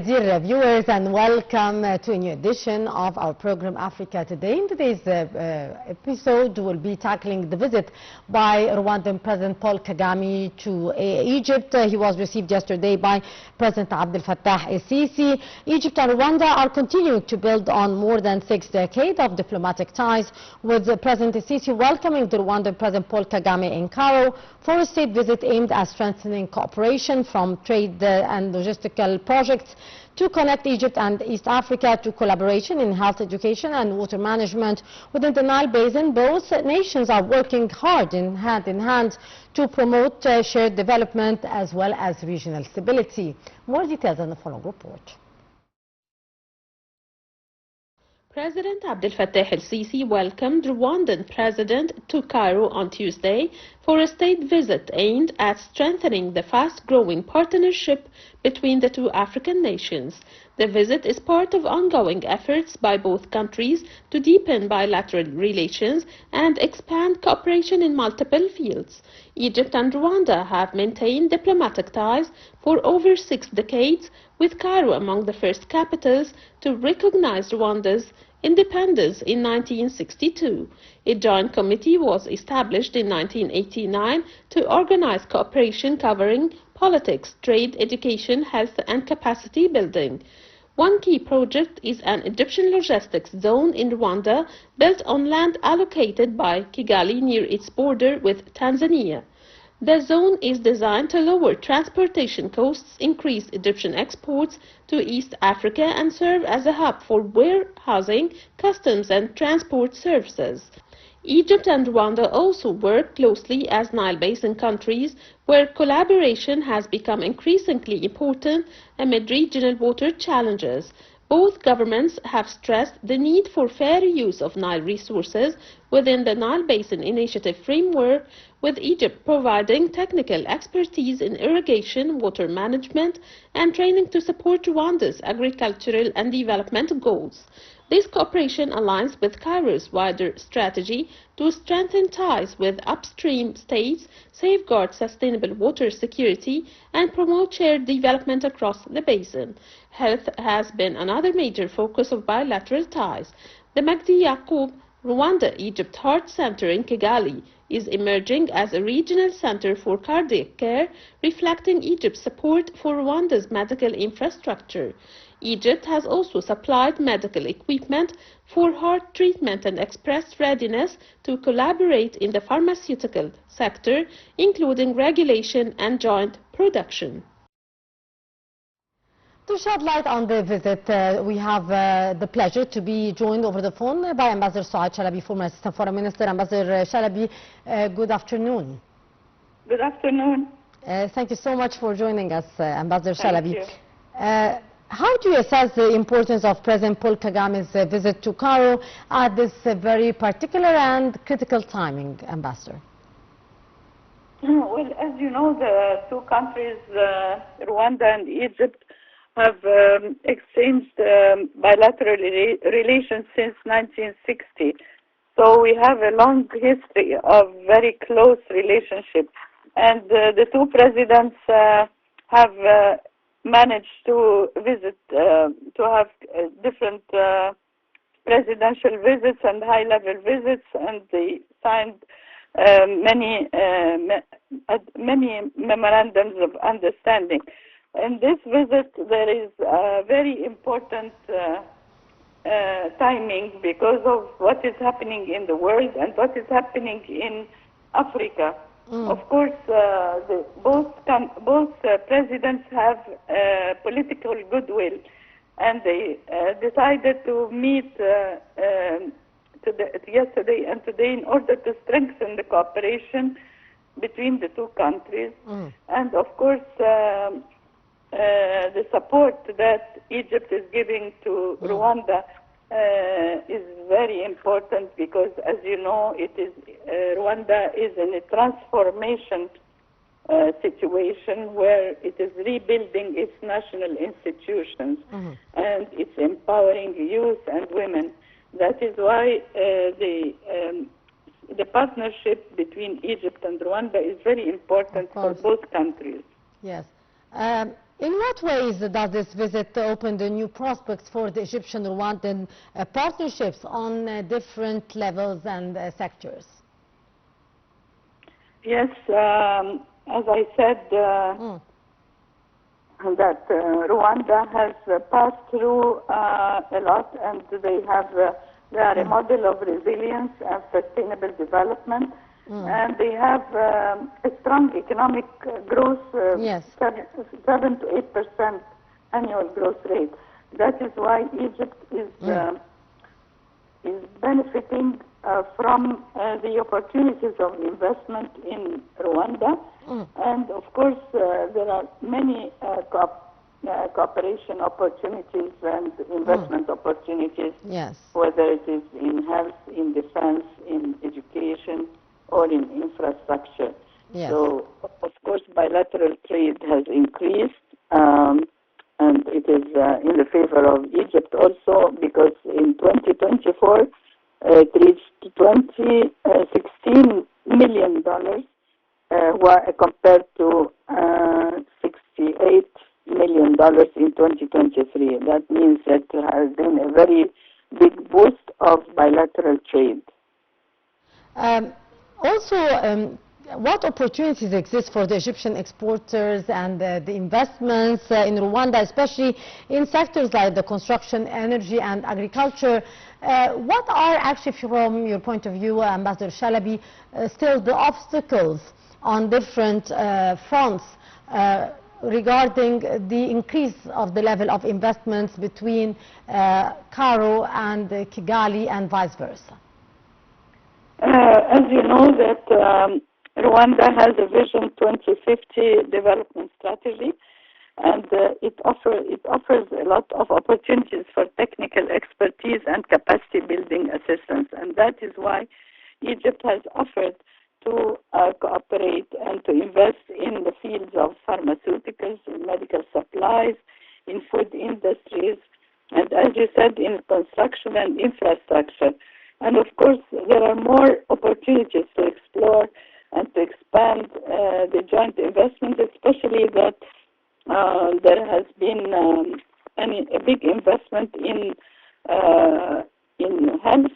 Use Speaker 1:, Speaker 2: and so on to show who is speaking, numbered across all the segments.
Speaker 1: dear viewers, and welcome to a new edition of our program Africa Today. In today's episode, we'll be tackling the visit by Rwandan President Paul Kagame to Egypt. He was received yesterday by President Abdel Fattah el-Sisi. Egypt and Rwanda are continuing to build on more than 6 decades of diplomatic ties, with President el-Sisi welcoming the Rwandan President Paul Kagame in Cairo for a state visit aimed at strengthening cooperation from trade and logistical projects to connect Egypt and East Africa, to collaboration in health, education and water management within the Nile Basin. Both nations are working hard hand in hand to promote shared development as well as regional stability. More details in the following report.
Speaker 2: President Abdel Fattah el-Sisi welcomed Rwandan President to Cairo on Tuesday for a state visit aimed at strengthening the fast-growing partnership between the two African nations. The visit is part of ongoing efforts by both countries to deepen bilateral relations and expand cooperation in multiple fields. Egypt and Rwanda have maintained diplomatic ties for over 6 decades, with Cairo among the first capitals to recognize Rwanda's independence in 1962. A joint committee was established in 1989 to organize cooperation covering politics, trade, education, health and capacity building. One key project is an Egyptian logistics zone in Rwanda built on land allocated by Kigali near its border with Tanzania. The zone is designed to lower transportation costs, increase Egyptian exports to East Africa, and serve as a hub for warehousing, customs and transport services. Egypt and Rwanda also work closely as Nile Basin countries, where collaboration has become increasingly important amid regional water challenges. Both governments have stressed the need for fair use of Nile resources within the Nile Basin Initiative framework, with Egypt providing technical expertise in irrigation, water management, and training to support Rwanda's agricultural and development goals. This cooperation aligns with Cairo's wider strategy to strengthen ties with upstream states, safeguard sustainable water security, and promote shared development across the basin. Health has been another major focus of bilateral ties. The Magdi Yaqub Rwanda-Egypt Heart Center in Kigali is emerging as a regional center for cardiac care, reflecting Egypt's support for Rwanda's medical infrastructure. Egypt has also supplied medical equipment for heart treatment and expressed readiness to collaborate in the pharmaceutical sector, including regulation and joint production.
Speaker 1: To shed light on the visit, we have the pleasure to be joined over the phone by Ambassador Soaad Shalaby, former Assistant Foreign Minister. Ambassador Shalaby, good afternoon.
Speaker 3: Good afternoon.
Speaker 1: Thank you so much for joining us, Ambassador Shalaby.
Speaker 3: Thank you.
Speaker 1: How do you assess the importance of President Paul Kagame's visit to Cairo at this very particular and critical timing, Ambassador?
Speaker 3: Well, as you know, the two countries, Rwanda and Egypt, have exchanged bilateral relations since 1960. So we have a long history of very close relationship. And the two presidents have managed to visit, to have different presidential visits and high-level visits, and they signed many memorandums of understanding. In this visit, there is a very important timing because of what is happening in the world and what is happening in Africa. Of course, both presidents have political goodwill, and they decided to meet yesterday and today in order to strengthen the cooperation between the two countries. And of course, the support that Egypt is giving to Rwanda is very important, because, as you know, it is Rwanda is in a transformation situation where it is rebuilding its national institutions, and it's empowering youth and women. That is why the partnership between Egypt and Rwanda is very important for both countries.
Speaker 1: Yes. In what ways does this visit open the new prospects for the Egyptian-Rwandan partnerships on different levels and sectors?
Speaker 3: Yes, as I said, that Rwanda has passed through a lot, and they are a model of resilience and sustainable development, and they have a strong economic growth, 7 to 8% annual growth rate. That is why Egypt is benefiting from the opportunities of investment in Rwanda. And of course, there are many cooperation opportunities and investment opportunities, whether it is in health, in defense, in education, or in infrastructure. So, of course, bilateral trade has increased, and it is in the favor of Egypt also, because in 2024, it reached $16 million, compared to $68 million in 2023. That means that there has been a very big boost of bilateral trade.
Speaker 1: What opportunities exist for the Egyptian exporters and the investments in Rwanda, especially in sectors like the construction, energy, and agriculture? What are actually, from your point of view, Ambassador Shalaby, still the obstacles on different fronts regarding the increase of the level of investments between Cairo and Kigali and vice versa?
Speaker 3: As you know, that Rwanda has a Vision 2050 development strategy, and it offers a lot of opportunities for technical expertise and capacity building assistance, and that is why Egypt has offered to cooperate and to invest in the fields of pharmaceuticals, in medical supplies, in food industries, and as you said, in construction and infrastructure. And of course, there are more opportunities to explore and to expand the joint investment, especially that there has been a big investment in health,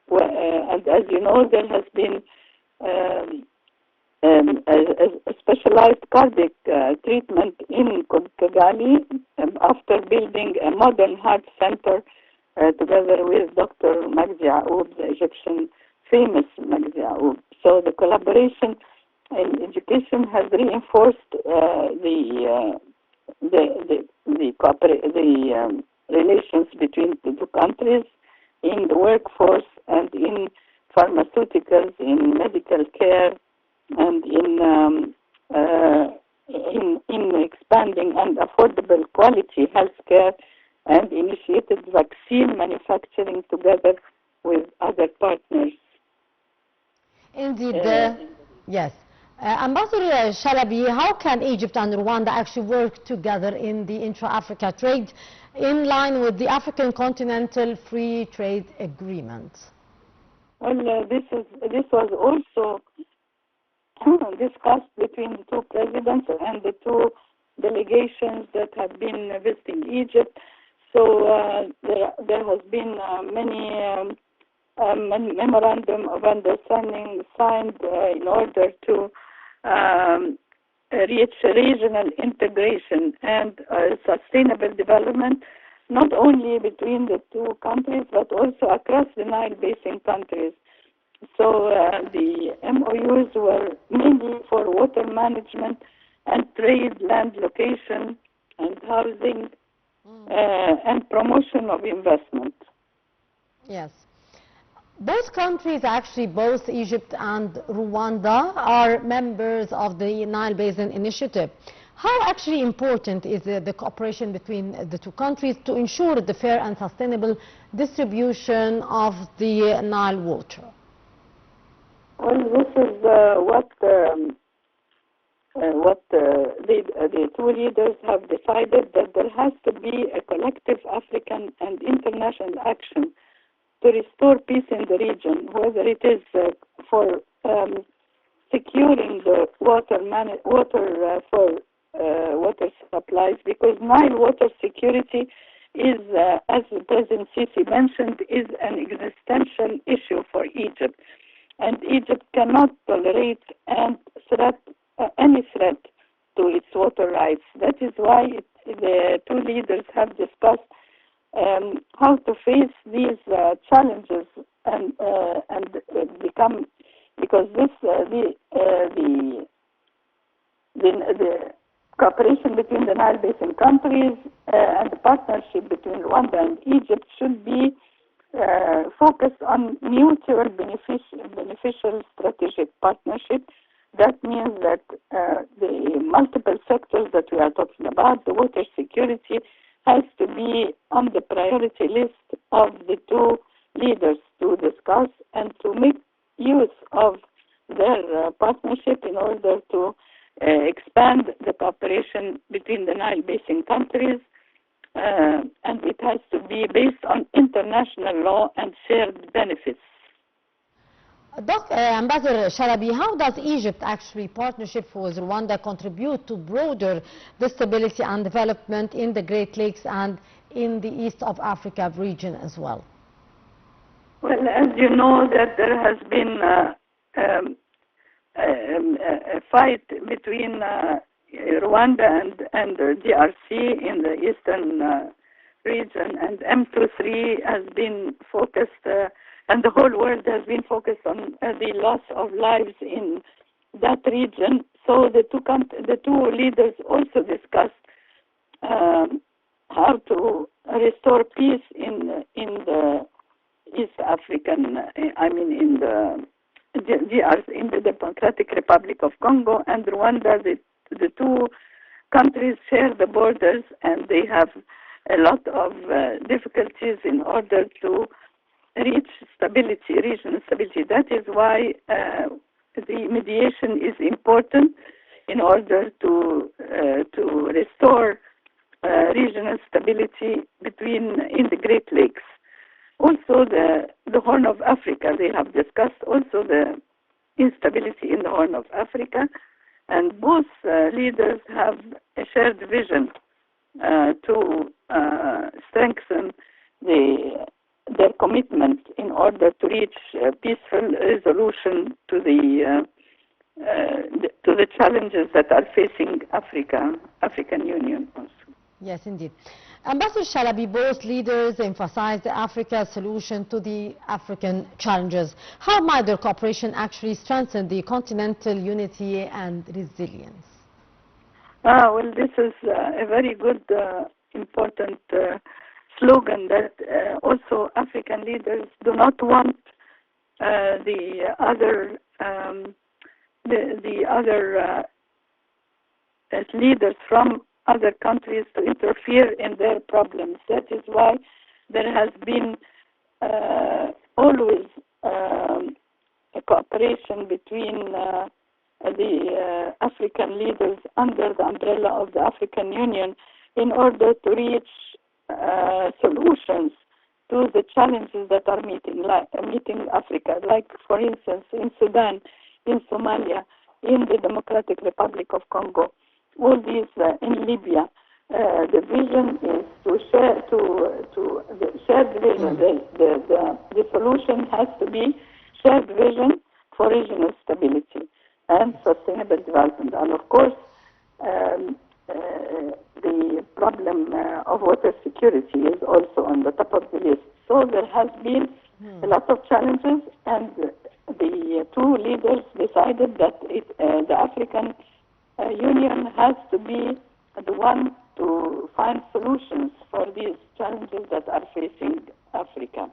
Speaker 3: and as you know, there has been a specialized cardiac treatment in Kigali after building a modern heart center together with Dr. Magdi Yaoub, the Egyptian famous Magdi Yaoub. So the collaboration in education has reinforced the relations between the two countries in the workforce and in pharmaceuticals, in medical care, and in expanding and affordable quality health care, and initiated vaccine manufacturing together with other partners.
Speaker 1: Indeed, yes. Ambassador Shalaby, how can Egypt and Rwanda actually work together in the intra-Africa trade in line with the African Continental Free Trade Agreement?
Speaker 3: Well, this was also discussed between the two presidents and the two delegations that have been visiting Egypt. So there has been many memorandum of understanding signed in order to reach regional integration and sustainable development, not only between the two countries, but also across the Nile Basin countries. So the MOUs were mainly for water management and trade, land location and housing and promotion of investment.
Speaker 1: Yes. Both countries, actually both Egypt and Rwanda, are members of the Nile Basin Initiative. How actually important is the cooperation between the two countries to ensure the fair and sustainable distribution of the Nile water?
Speaker 3: Well, this is what the two leaders have decided, that there has to be a collective African and international action to restore peace in the region, whether it is for securing the water for water supplies, because Nile water security is, as President Sisi mentioned, is an existential issue for Egypt. And Egypt cannot tolerate any threat to its water rights. That is why the two leaders have discussed how to face these challenges and become, because this the cooperation between the Nile Basin countries and the partnership between Rwanda and Egypt should be focused on mutual beneficial strategic partnership. That means that the multiple sectors that we are talking about, the water security, has to be on the priority list of the two leaders to discuss and to make use of their partnership in order to expand the cooperation between the Nile Basin countries, and it has to be based on international law and shared benefits.
Speaker 1: Ambassador Shalaby, how does Egypt actually partnership with Rwanda contribute to broader stability and development in the Great Lakes and in the East of Africa region as well?
Speaker 3: Well, as you know, that there has been a fight between Rwanda and the DRC in the eastern region, and M23 has been focused, and the whole world has been focused on the loss of lives in that region. So the two leaders also discussed how to restore peace in the East African, in the DRC, in the Democratic Republic of Congo and Rwanda. The two countries share the borders, and they have a lot of difficulties in order to reach stability, regional stability. That is why the mediation is important in order to restore regional stability in the Great Lakes. Also, the Horn of Africa, they have discussed also the instability in the Horn of Africa, and both leaders have a shared vision to strengthen their commitment in order to reach a peaceful resolution to the challenges that are facing African Union also.
Speaker 1: Yes, indeed. Ambassador Shalaby, both leaders emphasized Africa's solution to the African challenges. How might their cooperation actually strengthen the continental unity and resilience?
Speaker 3: Well, this is a very good, important slogan that also African leaders do not want the other leaders from other countries to interfere in their problems. That is why there has been always a cooperation between the African leaders under the umbrella of the African Union in order to reach solutions to the challenges that are meeting Africa, like, for instance, in Sudan, in Somalia, in the Democratic Republic of Congo. All these in Libya, the vision is to share the shared vision. The solution has to be shared vision for regional stability and sustainable development. And of course, the problem of water security is also on the top of the list. So there has been a lot of challenges, and the two leaders decided that the African Union has to be the one to find solutions for these challenges that are facing Africa.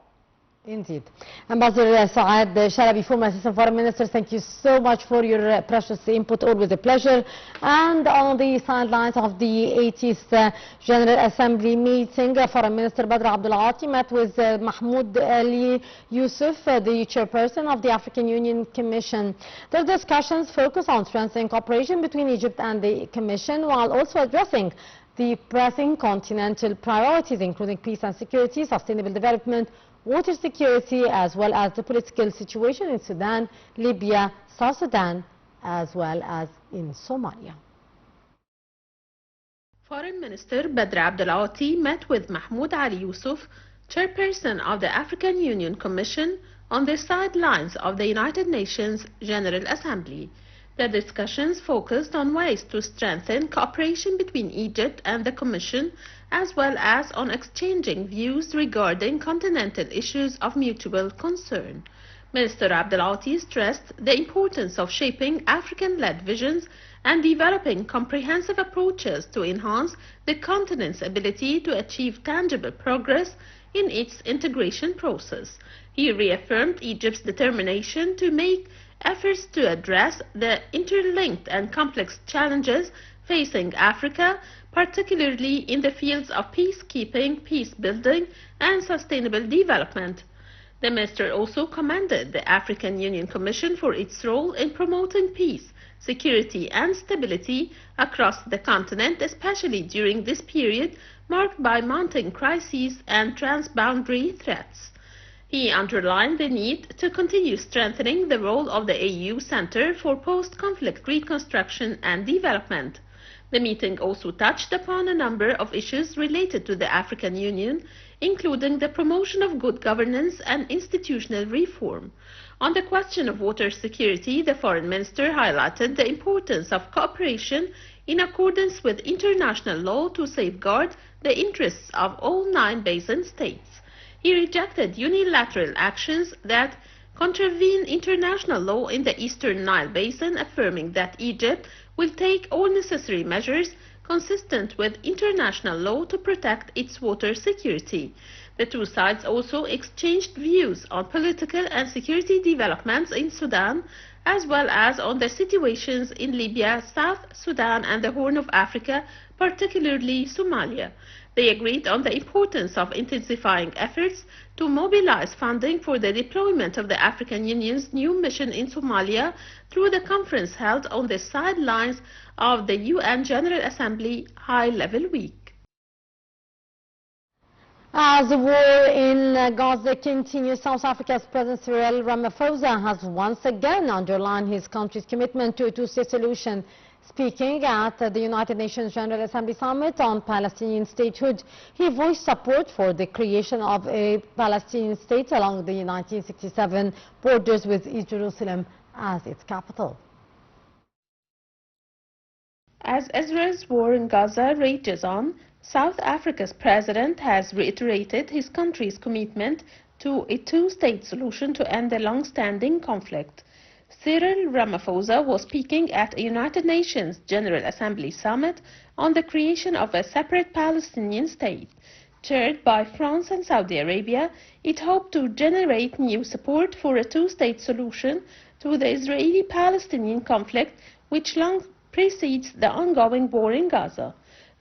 Speaker 1: Indeed. Ambassador Soaad Shalaby, former Assistant Foreign Minister, thank you so much for your precious input. Always a pleasure. And on the sidelines of the 80th General Assembly meeting, Foreign Minister Badr Abdulati met with Mahmoud Ali Yusuf, the chairperson of the African Union Commission. Their discussions focus on strengthening cooperation between Egypt and the Commission, while also addressing the pressing continental priorities, including peace and security, sustainable development, water security, as well as the political situation in Sudan, Libya, South Sudan, as well as in Somalia.
Speaker 2: Foreign Minister Badr Abdulati met with Mahmoud Ali Yusuf, chairperson of the African Union Commission, on the sidelines of the United Nations General Assembly. The discussions focused on ways to strengthen cooperation between Egypt and the Commission, as well as on exchanging views regarding continental issues of mutual concern. Minister Abdulati stressed the importance of shaping African-led visions and developing comprehensive approaches to enhance the continent's ability to achieve tangible progress in its integration process. He reaffirmed Egypt's determination to make efforts to address the interlinked and complex challenges facing Africa, particularly in the fields of peacekeeping, peace-building, and sustainable development. The minister also commended the African Union Commission for its role in promoting peace, security, and stability across the continent, especially during this period marked by mounting crises and transboundary threats. He underlined the need to continue strengthening the role of the AU Center for Post-Conflict Reconstruction and Development. The meeting also touched upon a number of issues related to the African Union, including the promotion of good governance and institutional reform. On the question of water security, the foreign minister highlighted the importance of cooperation in accordance with international law to safeguard the interests of all 9 basin states. He rejected unilateral actions that contravene international law in the Eastern Nile Basin, affirming that Egypt will take all necessary measures consistent with international law to protect its water security. The two sides also exchanged views on political and security developments in Sudan, as well as on the situations in Libya, South Sudan, and the Horn of Africa, particularly Somalia. They agreed on the importance of intensifying efforts to mobilize funding for the deployment of the African Union's new mission in Somalia through the conference held on the sidelines of the UN General Assembly High-Level Week.
Speaker 1: As the war in Gaza continues, South Africa's President Cyril Ramaphosa has once again underlined his country's commitment to a two-state solution. Speaking at the United Nations General Assembly Summit on Palestinian statehood, he voiced support for the creation of a Palestinian state along the 1967 borders with East Jerusalem as its capital.
Speaker 2: As Israel's war in Gaza rages on, South Africa's president has reiterated his country's commitment to a two-state solution to end the long-standing conflict. Cyril Ramaphosa was speaking at a United Nations General Assembly summit on the creation of a separate Palestinian state. Chaired by France and Saudi Arabia, it hoped to generate new support for a two-state solution to the Israeli-Palestinian conflict, which long precedes the ongoing war in Gaza.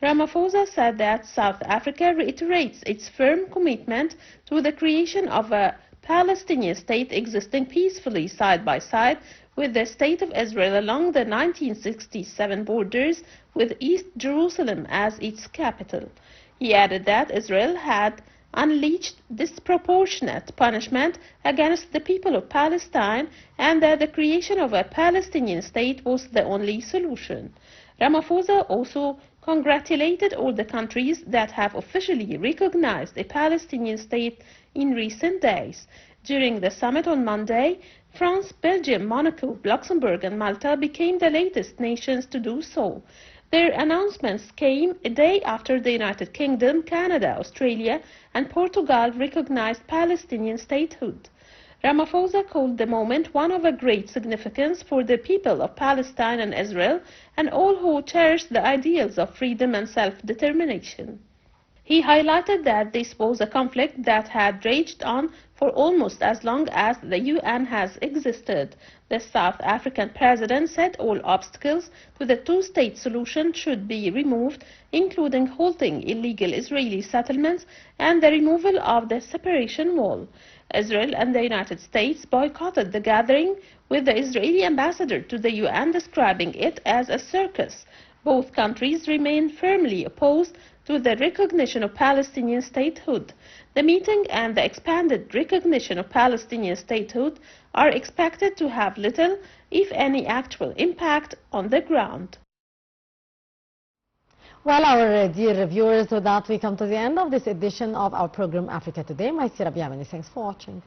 Speaker 2: Ramaphosa said that South Africa reiterates its firm commitment to the creation of a Palestinian state existing peacefully side by side with the State of Israel along the 1967 borders with East Jerusalem as its capital. He added that Israel had unleashed disproportionate punishment against the people of Palestine and that the creation of a Palestinian state was the only solution. Ramaphosa also congratulated all the countries that have officially recognized a Palestinian state in recent days. During the summit on Monday, France, Belgium, Monaco, Luxembourg, and Malta became the latest nations to do so. Their announcements came a day after the United Kingdom, Canada, Australia, and Portugal recognized Palestinian statehood. Ramaphosa called the moment one of a great significance for the people of Palestine and Israel and all who cherish the ideals of freedom and self-determination. He highlighted that this was a conflict that had raged on for almost as long as the UN has existed. The South African president said all obstacles to the two-state solution should be removed, including halting illegal Israeli settlements and the removal of the separation wall. Israel and the United States boycotted the gathering, with the Israeli ambassador to the UN describing it as a circus. Both countries remain firmly opposed to the recognition of Palestinian statehood. The meeting and the expanded recognition of Palestinian statehood are expected to have little, if any, actual impact on the ground.
Speaker 1: Well, our dear viewers, with that we come to the end of this edition of our program Africa Today. My Sira Biamani, thanks for watching.